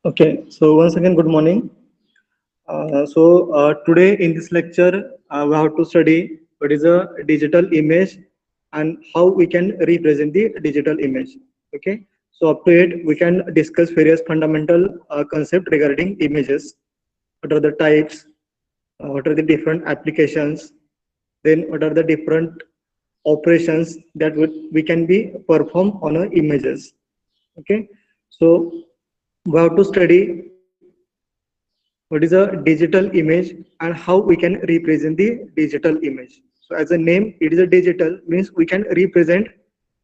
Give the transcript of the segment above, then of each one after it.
Okay, so once again, good morning. Today in this lecture, we have to study what is a digital image and how we can represent the digital image. Okay, so up to it, we can discuss various fundamental concepts regarding images. What are the types? What are the different applications? Then what are the different operations that we can be performed on our images? Okay, so we have to study what is a digital image and how we can represent the digital image. So as a name, it is a digital means we can represent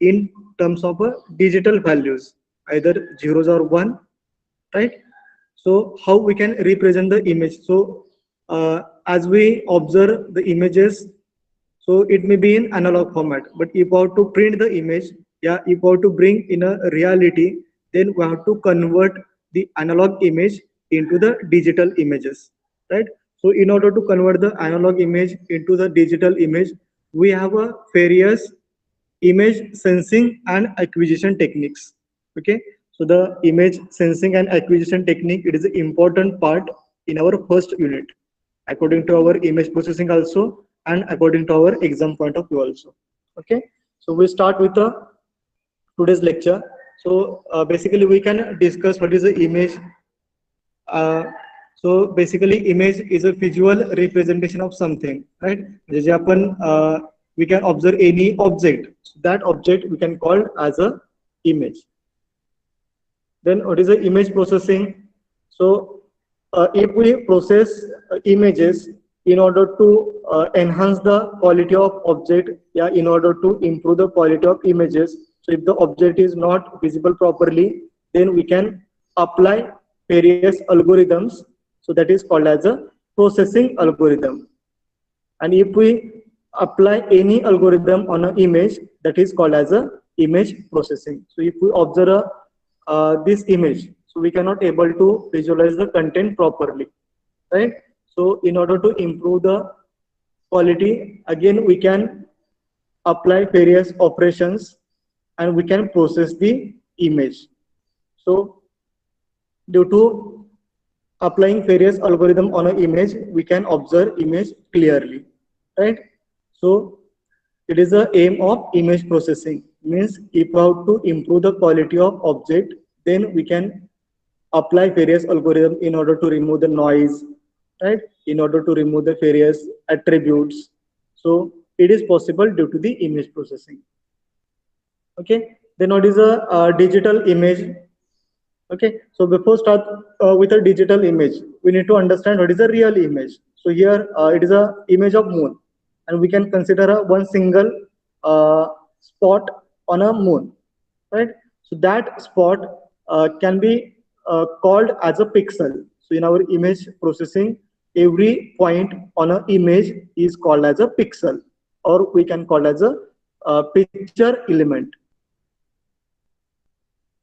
in terms of a digital values, either zeros or one, right? So how we can represent the image? So as we observe the images, so it may be in analog format, but if we have to print the image, yeah, if we have to bring in a reality, then we have to convert the analog image into the digital images, right? So in order to convert the analog image into the digital image, we have a various image sensing and acquisition techniques. Okay, so the image sensing and acquisition technique, it is an important part in our first unit according to our image processing also, and according to our exam point of view also. Okay, so we start with the today's lecture. So basically we can discuss what is the image. uh, so basically image is a visual representation of something, right? म्हणजे जे आपण we can observe any object, so that object we can call as a image. Then what is the image processing? So if we process images in order to enhance the quality of object, yeah, in order to improve the quality of images. So if the object is not visible properly, then we can apply various algorithms. So that is called as a processing algorithm. And if we apply any algorithm on an image, that is called as a image processing. So if we observe this image, so we cannot able to visualize the content properly, right? So in order to improve the quality, again we can apply various operations and we can process the image. So due to applying various algorithm on an image, we can observe image clearly, right? So it is the aim of image processing. Means if we have to improve the quality of object, then we can apply various algorithm in order to remove the noise, right? In order to remove the various attributes. So it is possible due to the image processing. Okay. Then what is a digital image? Okay, so before start with a digital image, we need to understand what is a real image. So here it is a image of moon, and we can consider a one single spot on a moon, right? So that spot can be called as a pixel. So in our image processing, every point on an image is called as a pixel, or we can call as a picture element.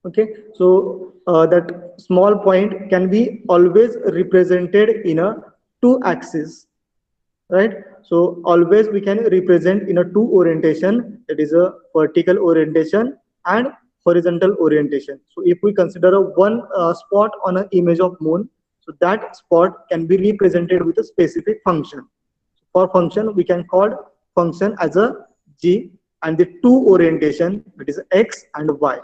Okay, so that small point can be always represented in a two axis, right? So always we can represent in a two orientation, that is a vertical orientation and horizontal orientation. So if we consider a one spot on an image of moon, so that spot can be represented with a specific function. For function, we can call function as a g, and the two orientation, that is x and y,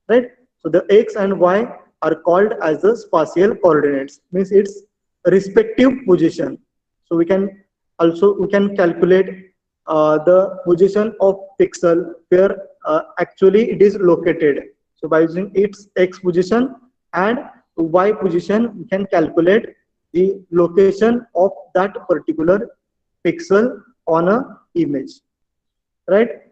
right? So the x and y are called as the spatial coordinates, means its respective position. So we can calculate the position of pixel where actually it is located. So by using its x position and y position, we can calculate the location of that particular pixel on a image, right?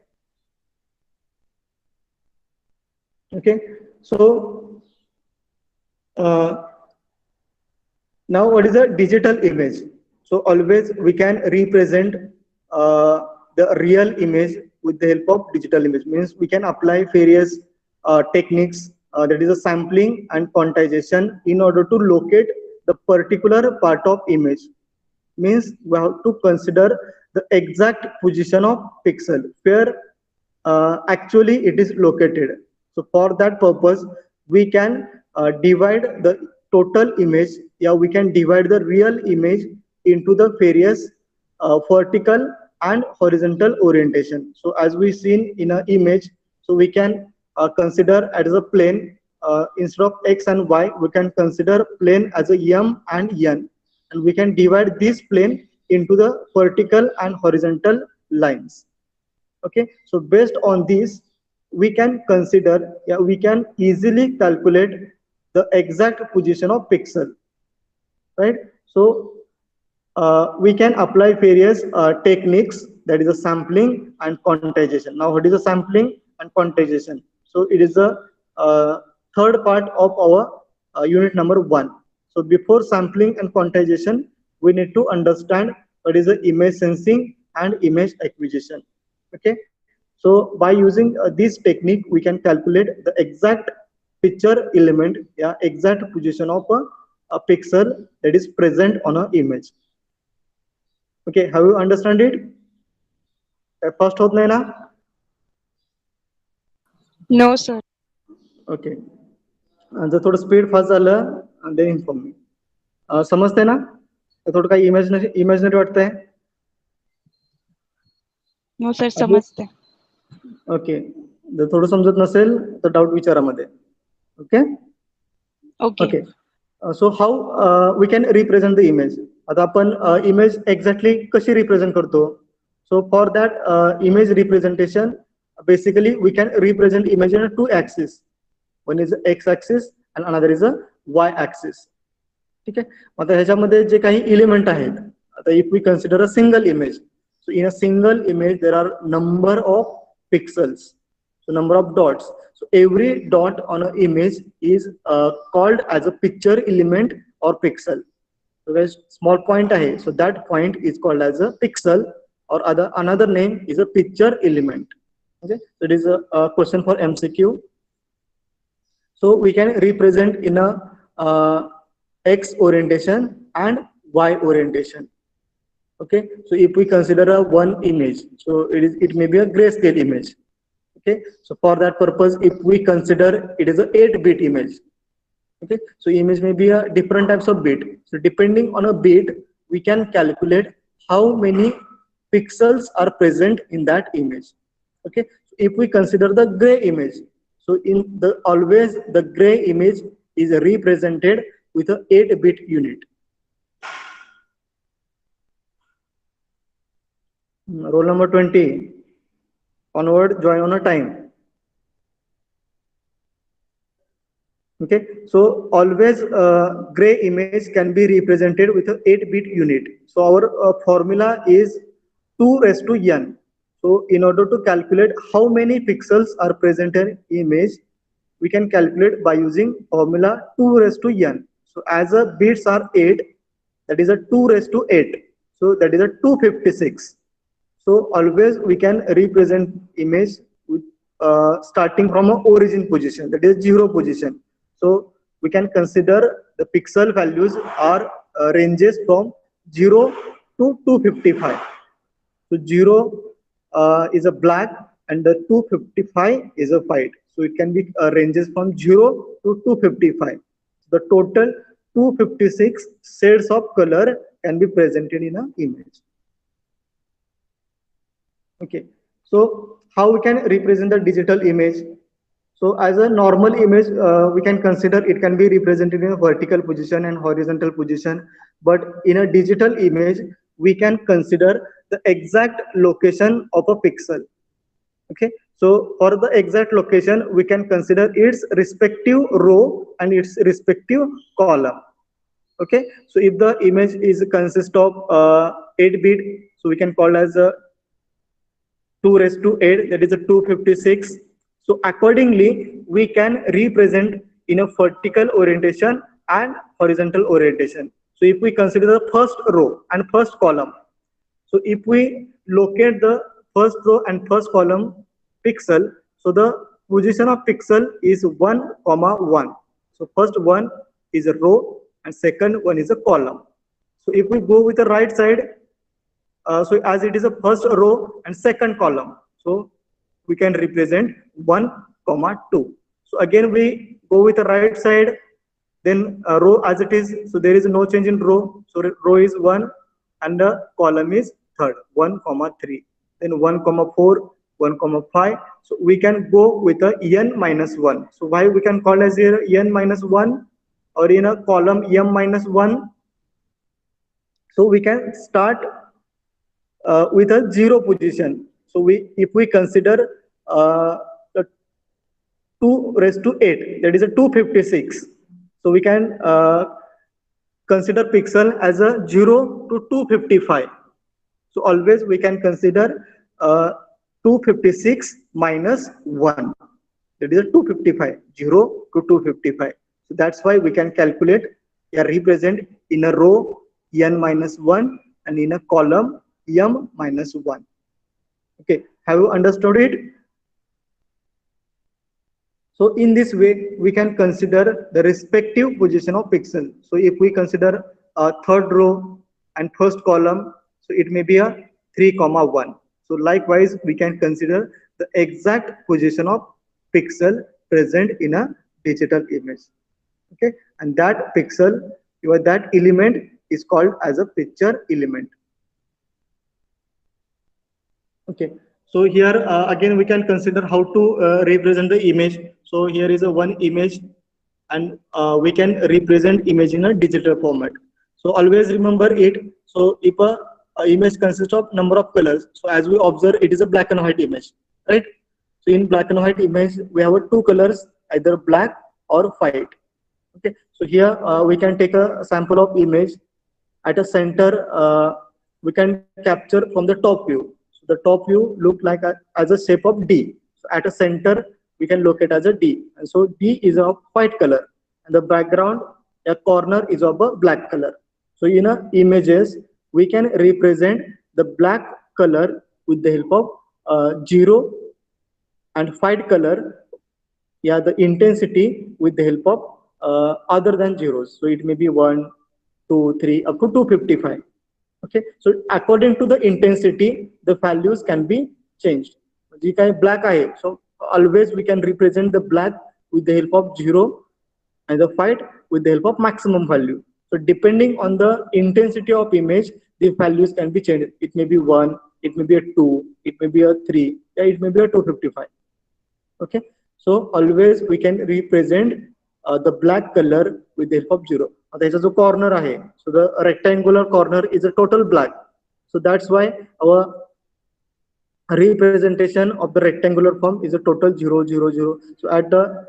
Okay, so uh, now what is a digital image? So always we can represent the real image with the help of digital image. Means we can apply various techniques, that is a sampling and quantization, in order to locate the particular part of image. Means we have to consider the exact position of pixel where actually it is located. So for that purpose, we can divide the total image, yeah, we can divide the real image into the various vertical and horizontal orientation. So as we seen in an image, so we can consider as a plane, instead of x and y, we can consider plane as a m and n, and we can divide this plane into the vertical and horizontal lines. Okay, so based on this, we can consider, yeah, we can easily calculate the exact position of pixel, right? So we can apply various techniques, that is a sampling and quantization. Now, what is a sampling and quantization? So it is the third part of our unit number 1. So before sampling and quantization, we need to understand what is the image sensing and image acquisition. Okay, so by using this technique, we can calculate the exact picture element, yeah, exact position of a pixel that is present on an image. Okay, have you understand it? First होत नाही ना? No, sir. Okay. जर थोडं speed fast झालं then inform me. समजतंय ना? थोडं काही इमॅजिनरी वाटतंय? No, sir. समजते. ओके. जर थोडं समजत नसेल तर डाऊट विचारा मध्ये. Okay? Okay. Okay. So how we can represent the image? आता आपण image exactly कशी represent करतो? So for that image representation, basically we can represent image in two axes. One is x-axis and another is a y-axis. ठीक आहे. आता ह्याच्यामध्ये जे काही element आहेत, आता if we consider a single image, so in a single image there are number of pixels, so number of dots. So every dot on an image is called as a picture element or pixel. So there's small point ahead, so that point is called as a pixel, or another name is a picture element. Okay, so it is a question for MCQ. So we can represent in a x orientation and y orientation. Okay, so if we consider a one image, so it may be a grayscale image. Okay, so for that purpose, if we consider it is a 8-bit image. Okay, so image may be a different types of bit. So depending on a bit, we can calculate how many pixels are present in that image. Okay, so if we consider the gray image, so in the always the gray image is represented with a 8-bit unit. Roll number 20. Onward, join on a time. Okay, so always gray image can be represented with a 8-bit unit. So our formula is 2^n. So in order to calculate how many pixels are present in image, we can calculate by using formula 2^n. So as a bits are 8, that is a 2^8. So that is a 256. So always we can represent image with starting from a origin position, that is 0 position. So we can consider the pixel values are ranges from 0 to 255. So 0 is a black and the 255 is a white. So it can be ranges from 0 to 255. The total 256 shades of color can be presented in an image. Okay, so how we can represent the digital image? So as a normal image, we can consider it can be represented in a vertical position and horizontal position. But in a digital image, we can consider the exact location of a pixel. Okay, so for the exact location, we can consider its respective row and its respective column. Okay, so if the image is consist of 8-bit, so we can call as a 2^8, that is a 256. So accordingly, we can represent in a vertical orientation and horizontal orientation. So if we consider the first row and first column, so if we locate the first row and first column pixel, so the position of pixel is 1, 1. So first one is a row and second one is a column. So if we go with the right side, so as it is a first row and second column, so we can represent 1, 2. So again we go with the right side, Then row as it is, so there is no change in row. So row is 1 and the column is third, 1 comma 3. Then 1 comma 4, 1 comma 5. So we can go with a n minus 1. So why we can call as here n minus 1 or in a column m minus 1? So we can start with a 0 position. So if we consider the 2 raised to 8, that is a 256. So we can consider pixel as a 0 to 255. So always we can consider 256 minus 1. That is a 255, 0 to 255. So that's why we can calculate or represent in a row n minus 1 and in a column m minus 1. Okay, have you understood it? So in this way, we can consider the respective position of pixel. So if we consider a third row and first column, so it may be a 3 comma 1. So likewise, we can consider the exact position of pixel present in a digital image. Okay, and that pixel, or that element is called as a picture element. Okay, so here again we can consider how to represent the image. So here is a one image, and we can represent image in a digital format. So always remember it. So if a image consists of number of colors, so as we observe, it is a black and white image, right? So in black and white image, we have two colors, either black or white. Okay, so here we can take a sample of image. At a center, we can capture from the top view. So the top view look like as a shape of D. So at a center, we can locate as a D. And so D is of white color, and the background, a corner is of a black color. So in a images, we can represent the black color with the help of 0 and white color, yeah, the intensity with the help of other than zeros. So it may be 1, 2, 3, up to 255. Okay, so according to the intensity, the values can be changed. Black eye, so always we can represent the black with the help of 0 and the white with the help of maximum value. So depending on the intensity of image, the values can be changed. It may be 1, it may be a 2, it may be a 3, yeah, it may be a 255. Okay, so always we can represent the black color with the help of 0. There's a corner ahe. So the rectangular corner is a total black. So that's why our representation of the rectangular form is a total 0, 0, 0. So at the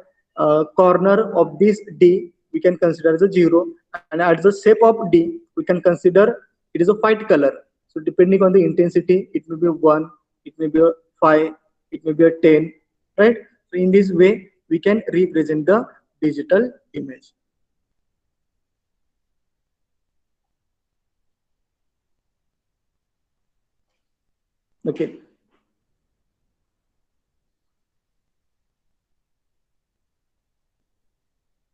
corner of this D, we can consider as a 0, and at the shape of D, we can consider it is a white color. So depending on the intensity, it may be 1, it may be a 5, it may be a 10, right? So in this way, we can represent the digital image. Okay.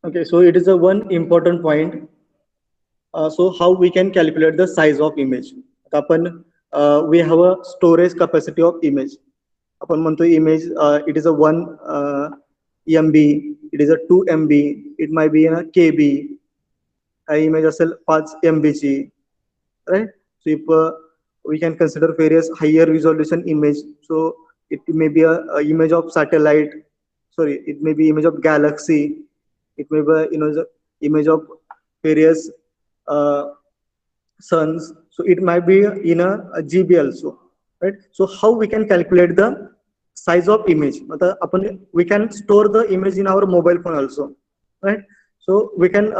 Okay, so it is a one important point. So how we can calculate the size of image? We have a storage capacity of image. आपण म्हणतो image, it is a 1 MB, it is a 2 MB, it might be in a KB. Image असेल 5 MB ची, right? So if we can consider various higher resolution image, so it may be a image of satellite, sorry, it may be image of galaxy, it may be the image of various suns, so it might be in a GB also, right? So how we can calculate the size of image? We can store the image in our mobile phone also, right? So we can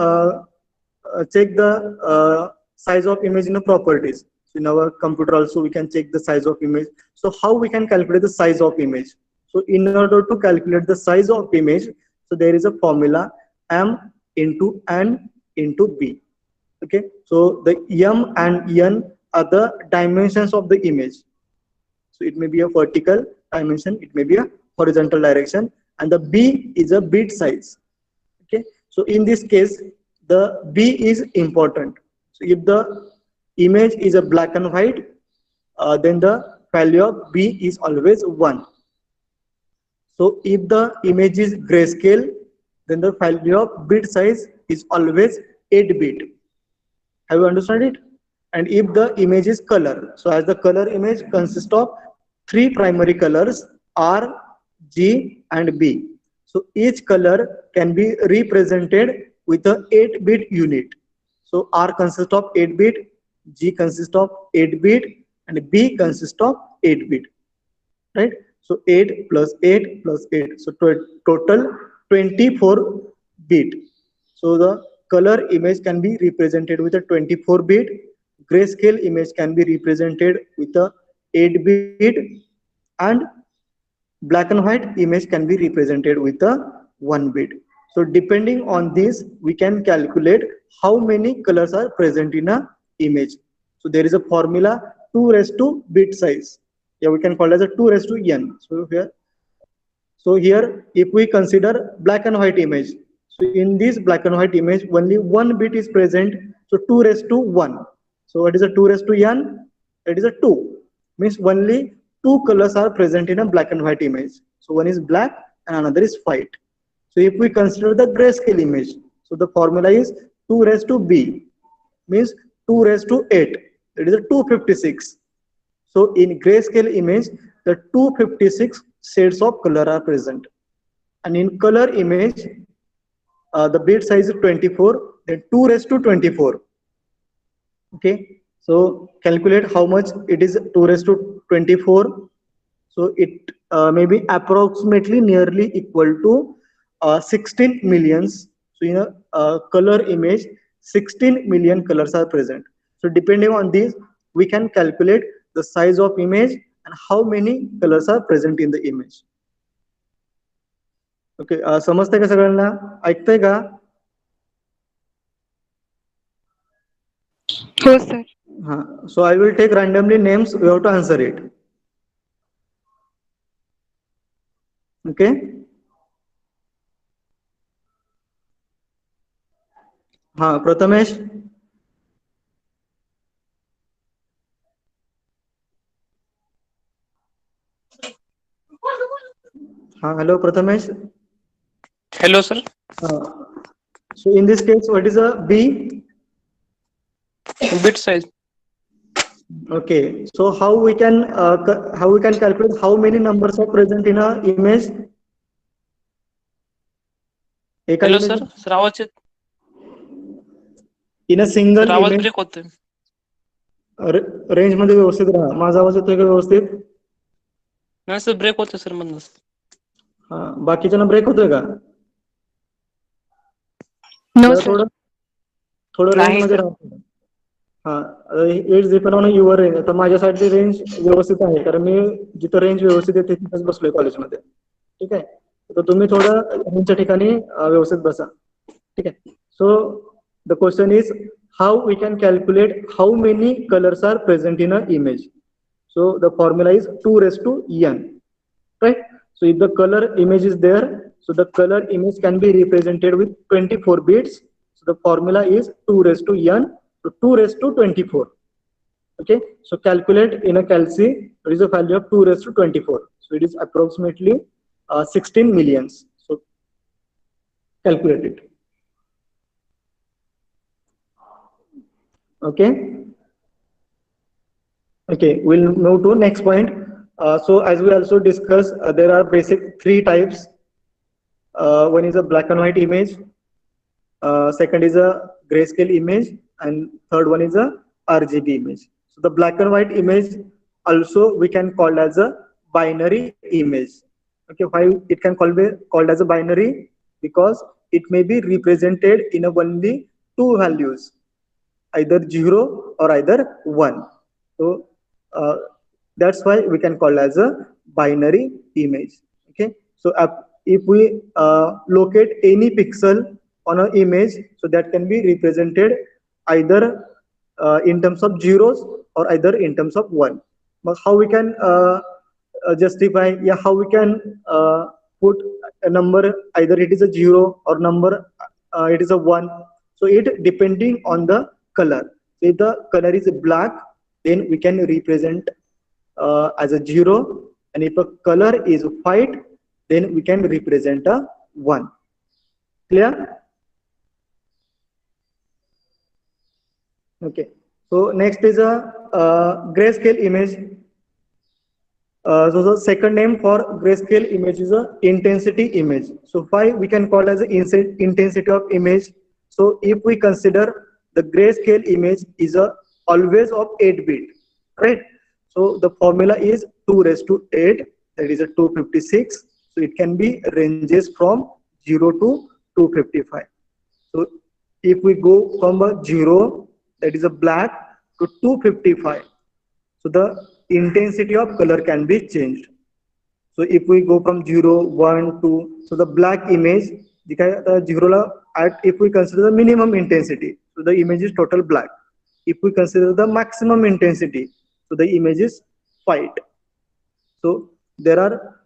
check the size of image in the properties. So in our computer also we can check the size of image. So how we can calculate the size of image? So in order to calculate the size of image, so there is a formula M into N into B. Okay, so the M and N are the dimensions of the image. So it may be a vertical dimension, it may be a horizontal direction, and the B is a bit size. Okay, so in this case, the B is important. So if the image is a black and white, then the value of B is always 1. So if the image is grayscale, then the value of bit size is always 8 bit. Have you understood it? And if the image is color, so as the color image consists of three primary colors R, G, and B. So each color can be represented with a 8-bit unit. So R consists of 8 bit, G consists of 8 bit, and B consists of 8 bit. Right? So 8 plus 8 plus 8. So total 24 bit. So the color image can be represented with a 24 bit. Grayscale image can be represented with a 8 bit, and black and white image can be represented with a 1 bit. So depending on this, we can calculate how many colors are present in a image. So there is a formula 2 raised to bit size. Yeah, we can call it as a 2 raised to n. So here, if we consider black and white image, so in this black and white image, only 1 bit is present. So 2 raised to 1. So what is a 2 raised to n? It is a 2. Means only two colors are present in a black and white image. So one is black and another is white. So if we consider the grayscale image, so the formula is 2 raised to b, means 2 raised to 8. It is a 256. So in grayscale image, the 256 shades of color are present. And in color image, the bit size is 24, then 2 raised to 24. Okay, so calculate how much it is 2 raised to 24. So it may be approximately nearly equal to 16 millions. So in a color image, 16 million colors are present. So depending on this, we can calculate the size of image and how many colors are present in the image. Okay, समजतंय का सगळ्यांना? ऐकतंय का? हो sir. So I will take randomly names. We have to answer it. Okay. Prathamesh. Hello, Prathamesh. Hello, sir. So in this case, what is a B? Bit size. Okay. So how we can calculate how many numbers are present in a image? Hello, sir. Sir, आवाज येत. In a single Sir, आवाज image. Break होतोय. Range मध्ये व्यवस्थित राहा. माझा आवाज येतोय का व्यवस्थित? नाही सर, ब्रेक होतोय सर मधनच. बाकीच्यांना ब्रेक होतोय का? No sir. थोडं रेंज मध्ये राहा. 8 युवर रेंज. आता माझ्यासाठी रेंज व्यवस्थित आहे, कारण मी जिथं रेंज व्यवस्थित आहे तिथेच बसलोय कॉलेजमध्ये. ठीक आहे, तर तुम्ही थोडं रेंजच्या ठिकाणी व्यवस्थित बसा. ठीक आहे. So the question is how we can calculate how many colors are present in an image. So the formula is 2 raised to n, right? So if the color image is there, so the color image can be represented with 24 bits. So the formula is 2 raised to n, so 2 raised to 24. Okay, so calculate in a calc, there is a value of 2 raised to 24. So it is approximately 16 millions. So calculate it. Okay. Okay, we'll move to next point. So as we also discussed, there are basic 3 types. One is a black and white image, second is a grayscale image, and third one is a RGB image. So the black and white image also we can call as a binary image. Okay, why it can be called as a binary? Because it may be represented in only 2 values, either 0 or either 1. So that's why we can call as a binary image. Okay, so if we locate any pixel on an image, so that can be represented either in terms of zeros or either in terms of 1. But how we can justify, how we can put a number, either it is a 0 or number it is a 1. So it depending on the color. So if the color is black, then we can represent as a 0, and if a color is white, then we can represent a 1. Clear? Okay. So next is a grayscale image. So the second name for grayscale image is a intensity image. So why we can call as the intensity of image. So if we consider the grayscale image is a always of 8 bit, right? So the formula is 2 raised to 8, that is a 256. So it can be ranges from 0 to 255. So if we go from a 0, that is a black, to 255, so the intensity of color can be changed. So if we go from 0, 1, 2, so the black image, the 0 ला at if we consider the minimum intensity, so the image is total black. If we consider the maximum intensity, so the image is white. So there are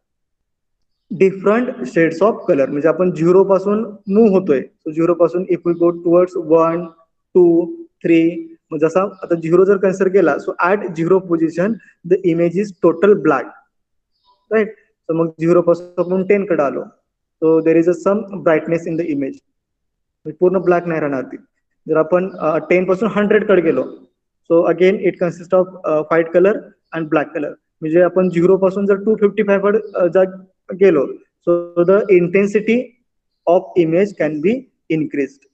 different shades of color. म्हणजे आपण 0 पासून move होतोय. So 0 पासून if we go towards 1, 2, 3, मग जसा आता 0 जर consider केला, so at 0 position the image is total black, right? So मग 0 पासून आपण 10 कडे आलो, so there is a some brightness in the image, पूर्ण ब्लॅक नाही राहणार ती. जर आपण 10 पासून 100 कडे गेलो, so again it consists of white color and black color. म्हणजे आपण 0 पासून जर 255 कडे गेलो, so the intensity of image can be increased,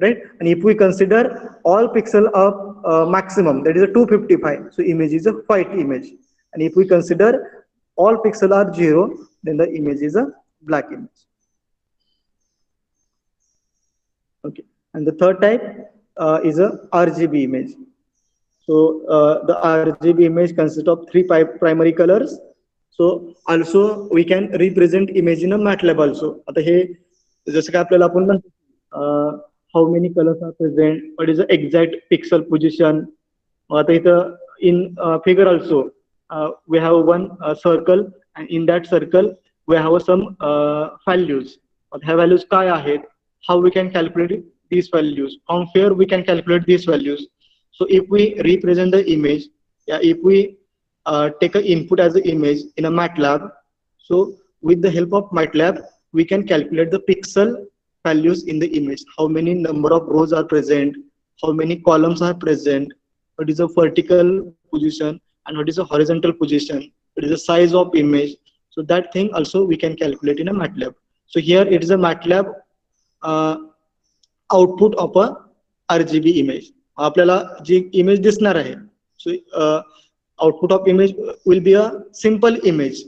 right? And if we consider all pixel of maximum, that is a 255, so image is a white image. And if we consider all pixel are 0, then the image is a black image. Okay. And the third type is a RGB image. So the RGB image consists of 3 primary colors. So also we can represent image in a MATLAB also. आता हे जसं काय आपल्याला आपण म्हणतो how many colors are present, what is the exact pixel position. आता इथं in figure also we have one circle, and in that circle we have some values. ह्या values काय आहेत, how we can calculate these values, from where we can calculate these values. So if we represent the image, if we take an input as an image in a MATLAB, so with the help of MATLAB we can calculate the pixel values in the image, how many number of rows are present, how many columns are present, what is the vertical position and what is the horizontal position, what is the size of image. So that thing also we can calculate in a MATLAB. So here it is a MATLAB output of a RGB image. आपल्याला जी image दिसणार आहे, so output of image will be a simple image,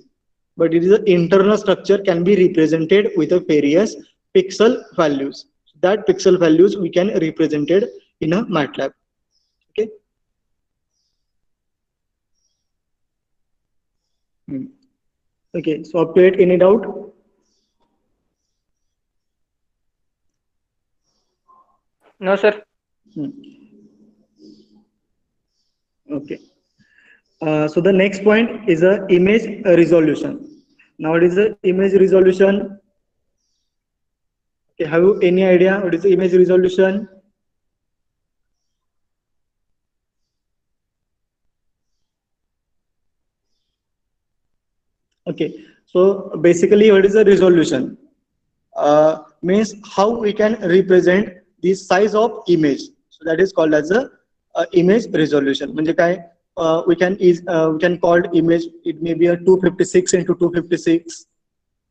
but it is an internal structure can be represented with a various pixel values. So that pixel values we can represented in a MATLAB. Okay. Okay. So up to it, any doubt? No, sir. Okay. So the next point is a image resolution. Now what is the image resolution? Okay, have you any idea what is the image resolution? Okay, so basically what is the resolution? Means how we can represent the size of image. So that is called as a image resolution. म्हणजे काय? We can call image, it may be a 256 into 256,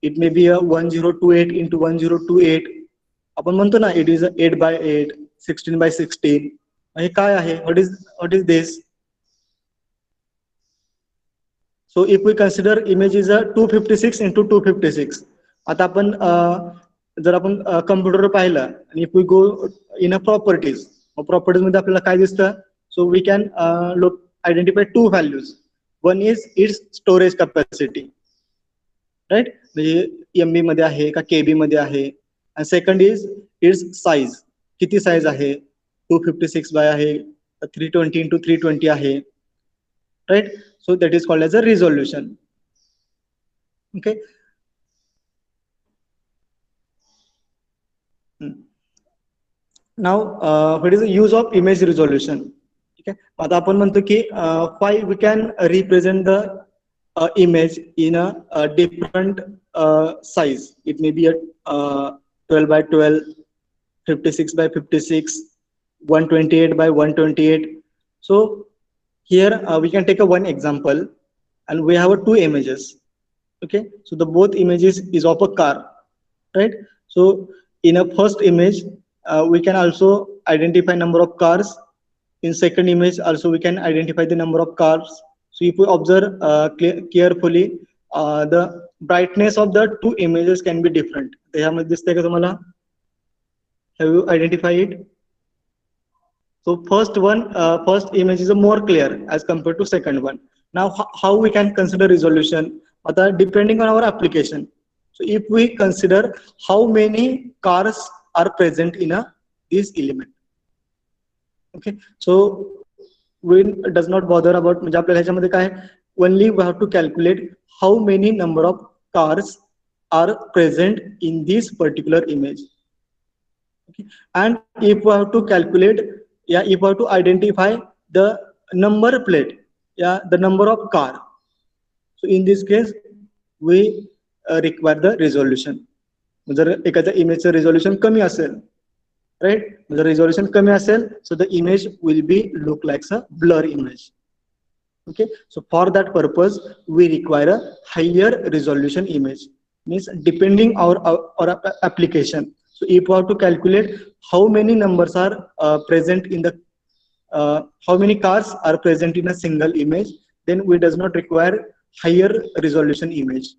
it may be a 1028 into 1028. आपण म्हणतो ना, it is a 8 by 8, 16 by 16. हे काय आहे? What is this? So if we consider image is a 256 into 256. आता आपण जर आपण कम्प्युटर पाहिलं आणि if we go in a properties, properties मध्ये आपल्याला काय दिसतं? So we can identify two values. One is its storage capacity, right? म्हणजे MB मध्ये आहे का KB मध्ये आहे. And second is its size. किती size आहे? 256 by आहे, 320 into 320 आहे, right? So that is called as a resolution. Okay. Now what is the use of image resolution? Okay. आता आपण म्हणतो की why we can represent the image in a different size. It may be a 12 by 12, 56 by 56, 128 by 128. So here we can take a one example, and we have two images. Okay, so the both images is of a car, right? So in a first image, we can also identify number of cars. In second image also we can identify the number of cars. So if we observe carefully, the brightness of the two images can be different. त्यामध्ये दिसतंय का तुम्हाला? Have you identified it? So first image is more clear as compared to second one. Now how we can consider resolution? Depending on our application. So if we consider how many cars are present in this element. Okay, so we does not bother about म्हणजे आपल्याला ह्याच्यामध्ये काय, only we have to calculate how many number of cars are present in this particular image. Okay. And if we have to calculate, if we have to identify the number plate, the number of car. So in this case we require the resolution. जर एखाद्या इमेजचं resolution कमी असेल, right? The resolution कमी असेल, so the image will be look like a blur image. Okay, so for that purpose we require a higher resolution image. Means depending our application. So if we have to calculate how many numbers are present in the how many cars are present in a single image, then we does not require higher resolution image.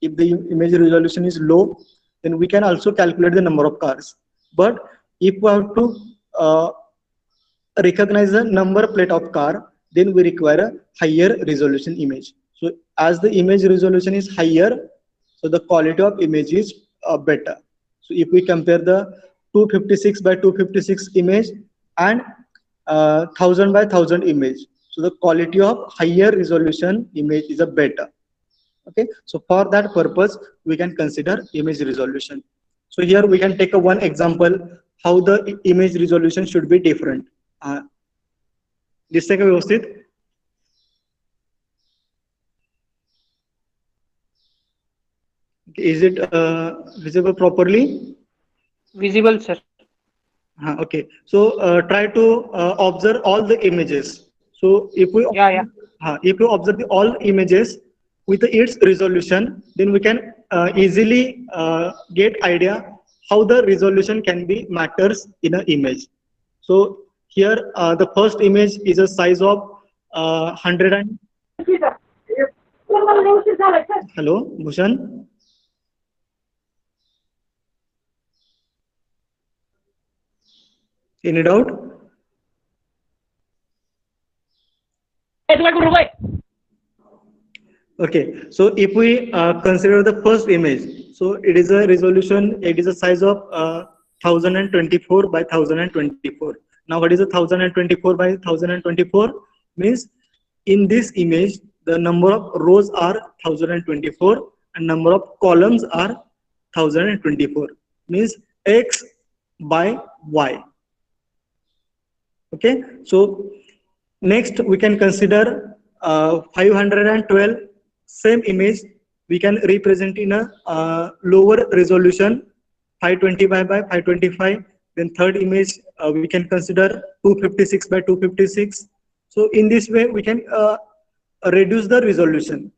If the image resolution is low, then we can also calculate the number of cars. But if we have to recognize the number plate of car, then we require a higher resolution image. So as the image resolution is higher, so the quality of image is better. So if we compare the 256 by 256 image and 1000 by 1000 image, so the quality of higher resolution image is a better. Okay, so for that purpose we can consider image resolution. So here we can take a one example how the image resolution should be different. दिसतंय का व्यवस्थित? Is it visible properly? Visible, sir. Okay, so try to observe all the images. So if we if you observe all images with its resolution, then we can easily get idea how the resolution can be matters in an image. So here the first image is a size of 100 and hello Bhushan. Any doubt? Okay, so if we consider the first image, so it is a resolution, it is a size of 1024 by 1024. Now what is a 1024 by 1024? Means in this image the number of rows are 1024 and number of columns are 1024. Means x by y. Okay, so next we can consider 512. Same image we can represent in a lower resolution, 525 by 525. Then third image we can consider 256 by 256. So in this way we can reduce the resolution.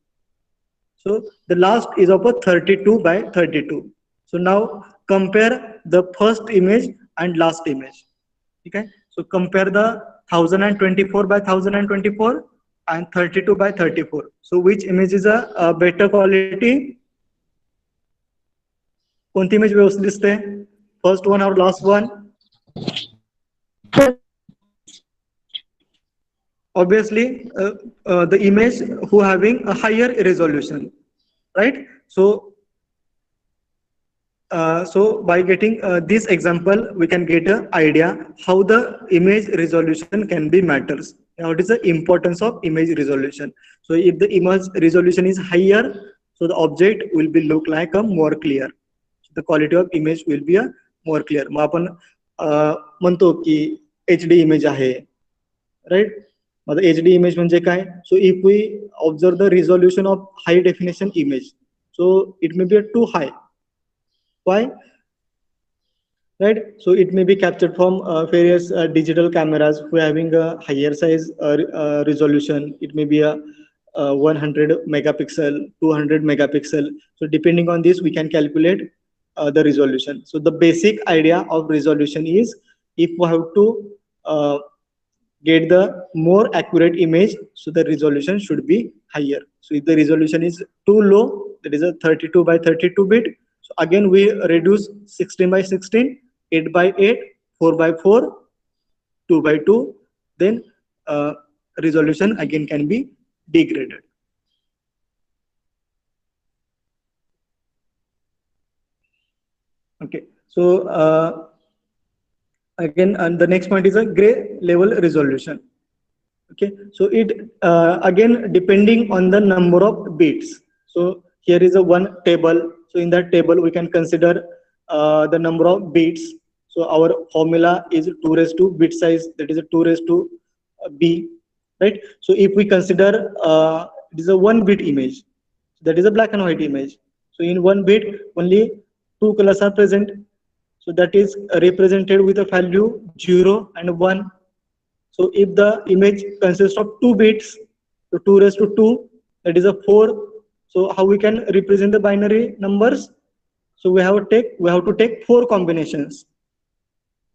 So the last is of a 32 by 32. So now compare the first image and last image. Okay, so compare the 1024 by 1024 and 32 by 34. So which image is a better quality? कोणती image व्यवस्थित दिसते? First one or last one? Obviously the image who having a higher resolution, right? So by getting this example we can get an idea how the image resolution can be matters. Now what is the importance of image resolution? So if the image resolution is higher, so the object will be look like a more clear. So the quality of image will be a more clear. मग आपण म्हणतो की HD image आहे, right? मग HD image म्हणजे काय? So if we observe the resolution of high definition image, so it may be too high. Why? right? So it may be captured from various digital cameras who are having a higher size resolution. It may be a 100 megapixel, 200 megapixel. So depending on this, we can calculate the resolution. So the basic idea of resolution is, if we have to uh, get the more accurate image, so the resolution should be higher. So if the resolution is too low, that is a 32 by 32 bit, so again we reduce 16 by 16, 8 by 8, 4 by 4, 2 by 2, then resolution again can be degraded. Okay, so again, and the next point is a gray level resolution. Okay, so it again depending on the number of bits. So here is a one table. So in that table we can consider the number of bits. So our formula is 2 raised to bit size, that is a 2 raised to b, right? So if we consider it is a 1 bit image, that is a black and white image. So in 1 bit only two colors are present. So that is represented with a value 0 and 1. So if the image consists of 2 bits, so 2 raised to 2, that is a 4. So how we can represent the binary numbers? So we have to take 4 combinations,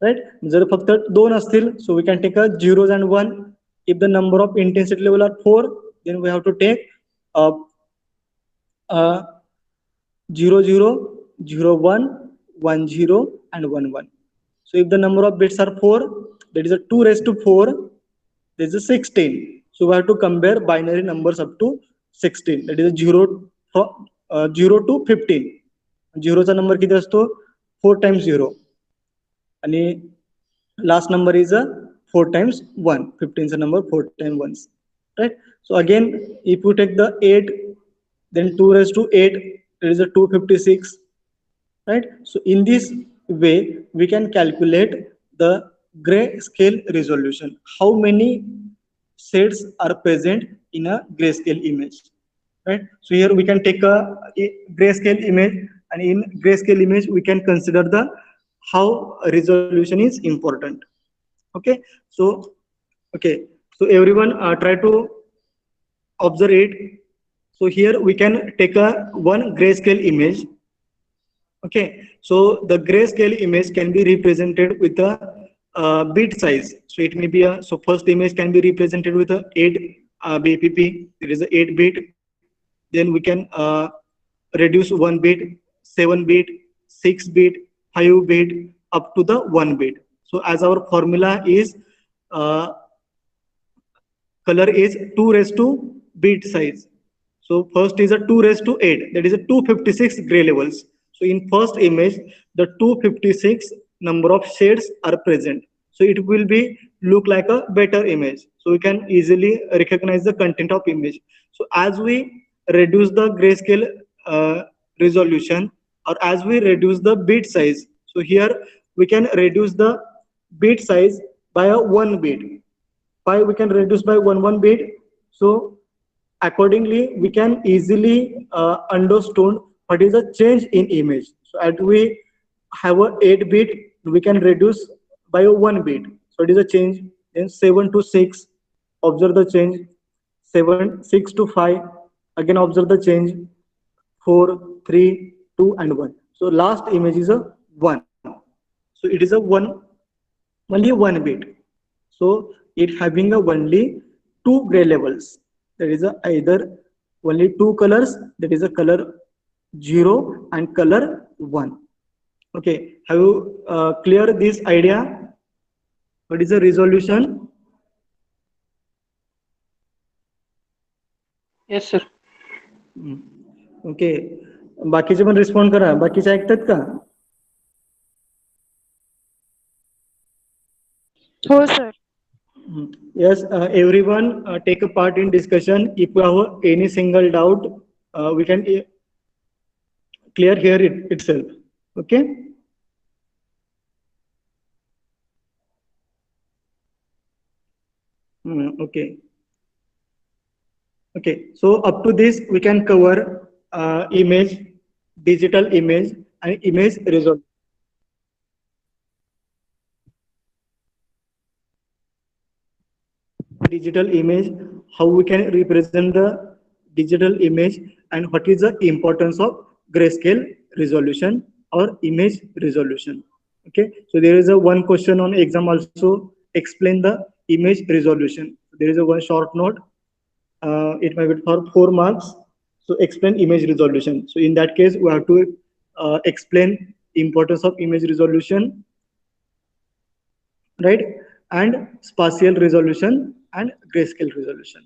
right? जर फक्त 2 असतील, so we can take a zeros and 1. If the number of intensity level are 4, then we have to take uh, uh, 0 0 0 1 1 0 and 1 1. So if the number of bits are 4, that is a 2 raised to 4, that is a 16. So we have to compare binary numbers up to 16, that is a 0 from 0 to 15. 0 चा number किती असतो? 4 times 0. आणि last number is a 4 times 1. 15 is a number 4 times 1, right? So again, if you take the 8, then 2 raised to 8, it is a 256, right? So in this way we can calculate the grayscale resolution, how many shades are present in a grayscale image, right? So here we can take a grayscale image, and in grayscale image we can consider the how resolution is important. Okay, so okay, so everyone try to observe it. So here we can take a one grayscale image. Okay, so the grayscale image can be represented with a bit size. So it may be a, so first image can be represented with a 8 bpp, there is a 8 bit. Then we can reduce 1 bit, 7 bit, 6 bit, 5 bit, up to the 1 bit. So as our formula is color is 2 raised to bit size. So first is a 2 raised to 8, that is a 256 gray levels. So in first image, the 256 number of shades are present. So it will be look like a better image. So we can easily recognize the content of image. So as we reduce the grayscale resolution, or as we reduce the bit size, so here we can reduce the bit size by a 1 bit. Why we can reduce by 1 bit? So accordingly we can easily understand what is the change in image. So as we have a 8 bit, we can reduce by a 1 bit, so it is a change. Then 7 to 6, observe the change. 6 to 5, again observe the change. 4, 3, 2 and 1. So last image is a 1. So it is a 1, only 1 bit. So it having a only 2 gray levels. There is a either only 2 colors, that is a color 0 and color 1. Okay, have you clear this idea? What is the resolution? Yes, sir. Okay, बाकीचे पण respond करा. बाकीचे ऐकतात का? हो sir. Yes, everyone take a part in discussion. If you have any single doubt, we can clear here itself. Okay. Okay. Okay. So up to this, we can cover image, digital image, and image resolution. digital image, how we can represent the digital image, and what is the importance of grayscale resolution or image resolution. Okay, so there is a one question on exam also, explain the image resolution. There is a one short note, it might be for 4 marks. So explain image resolution. So in that case we have to explain importance of image resolution, right, and spatial resolution and grayscale resolution.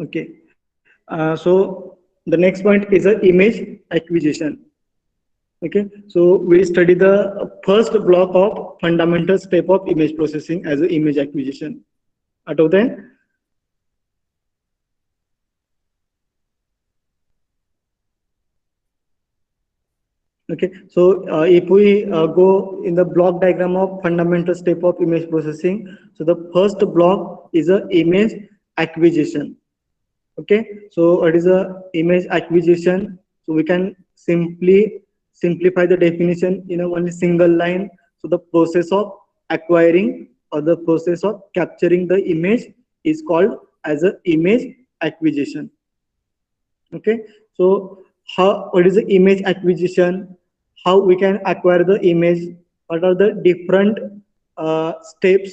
Okay, so the next point is a image acquisition. Okay, so we study the first block of fundamental step of image processing as a image acquisition. आठवत है? Okay, so if we go in the block diagram of fundamental step of image processing, so the first block is a image acquisition. Okay, so what is a image acquisition? So we can simply simplify the definition in a only single line. So the process of acquiring or the process of capturing the image is called as a image acquisition. Okay, so what is the image acquisition, how we can acquire the image, what are the different steps,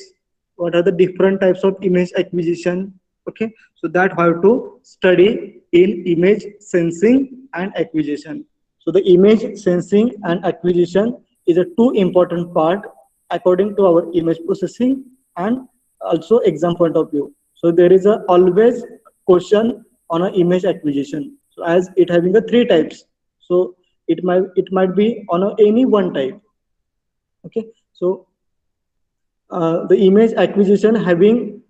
what are the different types of image acquisition. Okay, so that we have to study in image sensing and acquisition. So the image sensing and acquisition is a two important part according to our image processing and also exam point of view. So there is a always question on an image acquisition. So as it having the three types, so it might be on any one type. Okay, so the image acquisition having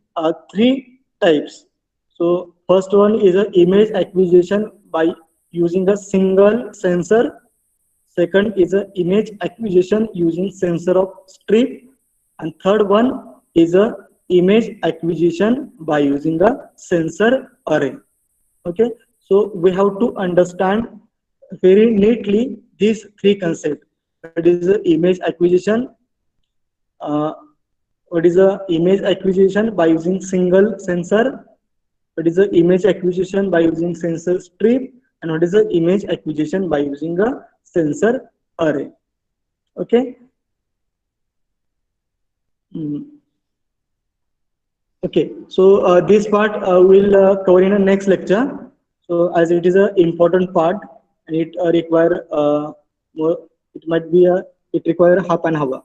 three types. So first one is an image acquisition by using a single sensor. Second is an image acquisition using sensor of strip, and third one is a image acquisition by using a sensor array. Okay, so we have to understand very neatly these three concepts. What is the image acquisition? What is the image acquisition by using single sensor? What is the image acquisition by using sensor strip? And what is the image acquisition by using a sensor array? Okay. Okay, so this part we'll cover in the next lecture. So as it is an important part and it require more, it might be it require half an hour.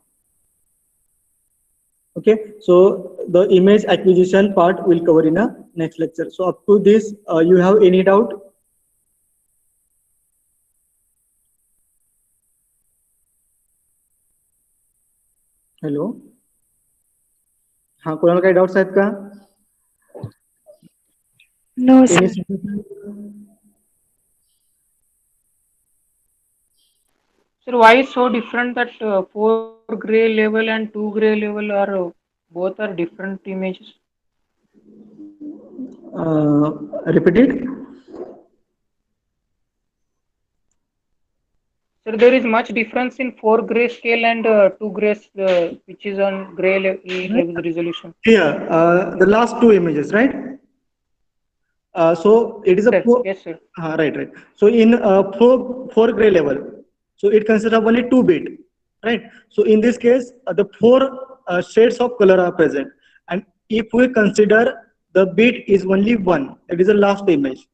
Okay, so the image acquisition part will cover in a next lecture. So up to this, you have any doubt? Hello. हाँ, कोणाला काही doubts आहेत का? No, sir. Sir, why is so different that 4 gray level and 2 gray level are both are different images? Repeat it. Sir, there is much difference in 4 gray scale and 2 gray, which is on gray resolution. Here, the last two images, right? So it is a yes, sir. Right. So in 4 gray level, so it consists of only 2 bit, right? So in this case, the 4 shades of color are present, and if we consider the bit is only 1, it is the last image,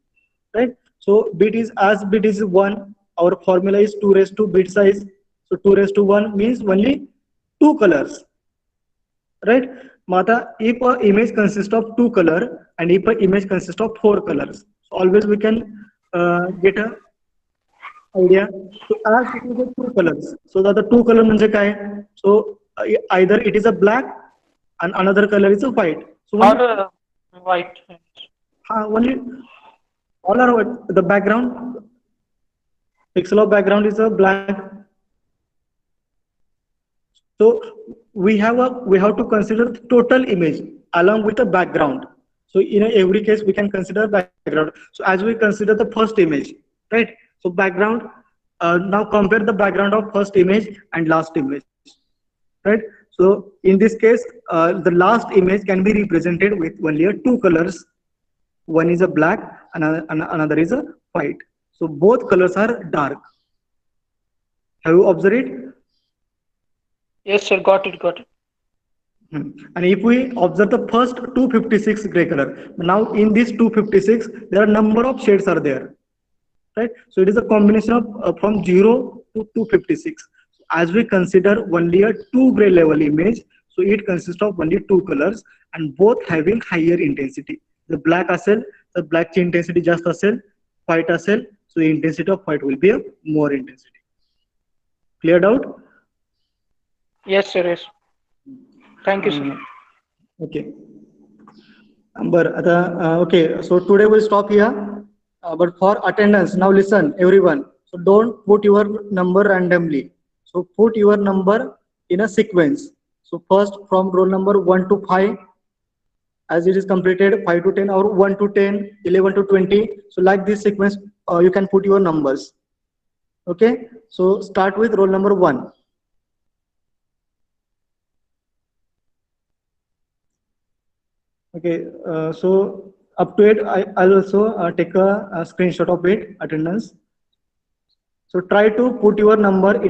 right? So bit is 1. Our formula is 2 raised to bit size. So 2 raised to 1 means only 2 colors, right? Mata, if an image consists of 2 colors and if an image consists of 4 colors, so always we can get a idea. So as it is a 2 colors, so that the 2 color means काय? So either it is a black and another color is a white. So or white. Only all are what? The background pixel of background is a black. So we have to consider the total image along with the background. So in every case we can consider background. So as we consider the first image, right? So background, now compare the background of first image and last image, right? So in this case, the last image can be represented with only two colors. One is a black, another is a white. So both colors are dark. Have you observed it? Yes, sir. Got it. Got it. And if we observe the first 256 gray color, now in this 256, there are number of shades are there, right? So it is a combination of from 0 to 256. As we consider only a two gray level image, so it consists of only two colors and both having higher intensity. The black असेल, the black ची intensity जास्त असेल, white असेल, so the intensity of white will be a more intensity. Clear doubt? Yes, sir. Yes. Thank you, sir. Okay. Okay, so today we'll stop here. But for attendance, now listen, everyone. So don't put your number randomly. So put your number in a sequence. So first from roll number 1 to 5, as it is completed 5 to 10 or 1 to 10, 11 to 20. So like this sequence, you can put your numbers. Okay, so start with roll number 1. Okay, so up to it, I'll also take a screenshot of it, attendance. So try to put your number in